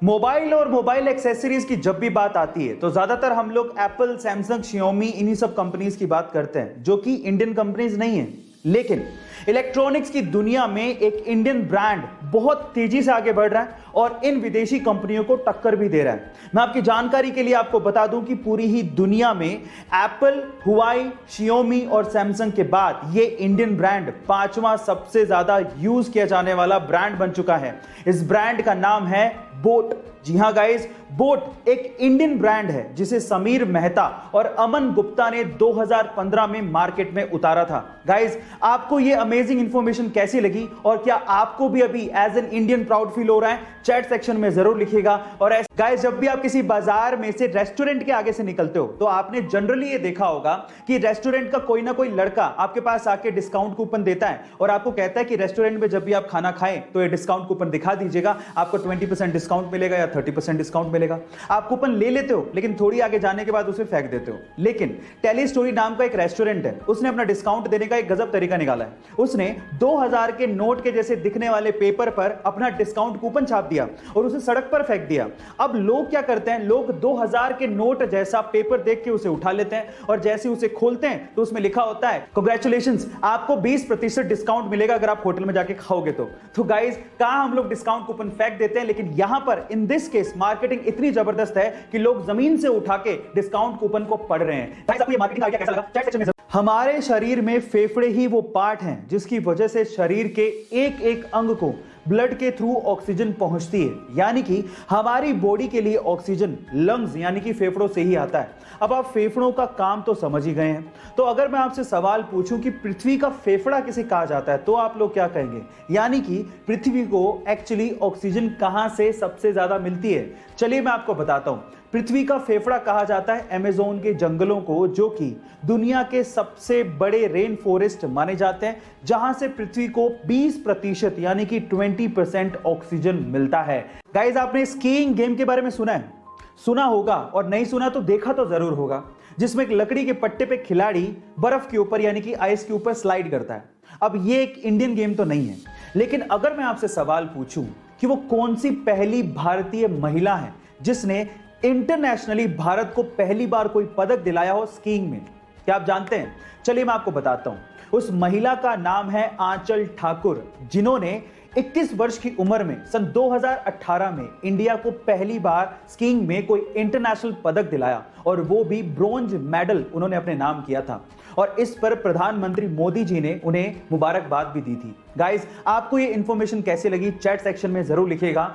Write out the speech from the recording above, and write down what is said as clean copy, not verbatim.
Mobile और mobile accessories की जब भी बात आती है तो ज्यादातर हम लोग एप्पल, सैमसंग, शियोमी इन्हीं सब कंपनीज की बात करते हैं जो कि इंडियन कंपनीज नहीं है। लेकिन इलेक्ट्रॉनिक्स की दुनिया में एक इंडियन ब्रांड बहुत तेजी से आगे बढ़ रहा है और इन विदेशी कंपनियों को टक्कर भी दे रहा है। मैं आपकी जानकारी के लिए आपको बता दूं कि पूरी ही दुनिया में एप्पल, हुआई, शियोमी और सैमसंग के बाद ये इंडियन ब्रांड पांचवा सबसे ज्यादा यूज किया जाने वाला ब्रांड बन चुका है। इस ब्रांड का नाम है बोट। जी हां गाइस, बोट एक इंडियन ब्रांड है जिसे समीर मेहता और अमन गुप्ता ने 2015 में मार्केट में उतारा था। गाइस, आपको ये अमेजिंग इंफॉर्मेशन कैसी लगी और क्या आपको भी अभी as an Indian proud feel हो रहा है? चैट सेक्शन में जरूर लिखिएगा। और गाइस, जब भी आप किसी बाजार में से रेस्टोरेंट के आगे से निकलते हो तो आपने जनरली ये देखा होगा कि रेस्टोरेंट का कोई ना कोई लड़का आपके पास आके डिस्काउंट कूपन देता है और आपको कहता है कि रेस्टोरेंट में जब भी आप खाना खाएं तो ये डिस्काउंट कूपन दिखा दीजिएगा, आपको 20% डिस्काउंट मिलेगा या 30% डिस्काउंट मिलेगा। आप कूपन ले लेते हो लेकिन थोड़ी आगे जाने के बाद उसे फेंक देते हो। लेकिन टेली स्टोरी नाम का एक रेस्टोरेंट है, उसने अपना डिस्काउंट देने का एक गजब तरीका निकाला है। उसने 2000 के नोट के जैसे दिखने वाले पेपर पर अपना डिस्काउंट कूपन छाप दिया और उसे सड़क पर फेंक दिया। अब लोग क्या करते हैं, लोग 2000 के नोट जैसा पेपर देख के उसे उठा लेते हैं और जैसे उसे खोलते हैं तो उसमें लिखा होता है कांग्रेचुलेशंस, आपको 20% डिस्काउंट मिलेगा अगर आप होटल में जाके खाओगे तो गाइस, कहां हम लोग डिस्काउंट कूपन फेंक देते हैं, लेकिन यहां पर इन दिस केस मार्केटिंग इतनी जबरदस्त है कि लोग जमीन से उठा के डिस्काउंट कूपन को पढ़ रहे हैं। गाइस, आपको ये मार्केटिंग आइडिया कैसा लगा? चैट सेक्शन में हमारे शरीर में फेफड़े ही वो पार्ट हैं जिसकी वजह से शरीर के एक एक अंग को ब्लड के थ्रू ऑक्सीजन पहुंचती है। यानी कि हमारी बॉडी के लिए ऑक्सीजन लंग्स यानी कि फेफड़ों से ही आता है। अब आप फेफड़ों का काम तो समझ ही गए हैं, तो अगर मैं आपसे सवाल पूछूं कि पृथ्वी का फेफड़ा किसे कहा जाता है तो आप लोग क्या कहेंगे? यानी कि पृथ्वी को एक्चुअली ऑक्सीजन कहां से सबसे ज्यादा मिलती है? चलिए मैं आपको बताता हूं। पृथ्वी का फेफड़ा कहा जाता है अमेज़न के जंगलों को, जो कि दुनिया के सबसे बड़े रेन फॉरेस्ट माने जाते हैं, जहां से पृथ्वी को 20% यानी कि 20% ऑक्सीजन मिलता है। गाइस, आपने स्कीइंग गेम के बारे में सुना है? सुना होगा, और नहीं सुना तो देखा तो जरूर होगा, जिसमें एक लकड़ी के पट्टे पे खिलाड़ी बर्फ के ऊपर यानी कि आइस के ऊपर स्लाइड करता है। अब ये एक इंडियन गेम तो नहीं है, लेकिन अगर मैं आपसे सवाल पूछूं कि वो कौन सी पहली भारतीय महिला है जिसने इंटरनेशनली भारत को पहली बार कोई पदक दिलाया हो स्कीइंग में, क्या आप जानते हैं? चलिए मैं आपको बताता हूं। उस महिला का नाम है आंचल ठाकुर, जिन्होंने 21 वर्ष की उम्र में सन 2018 में इंडिया को पहली बार स्कीइंग में कोई इंटरनेशनल पदक दिलाया, और वो भी ब्रोंज मेडल उन्होंने अपने नाम किया था। और इस पर प्रधानमंत्री मोदी जी ने उन्हें मुबारकबाद भी दी थी। गाइस, आपको ये इंफॉर्मेशन कैसी लगी? चैट सेक्शन में जरूर लिखिएगा।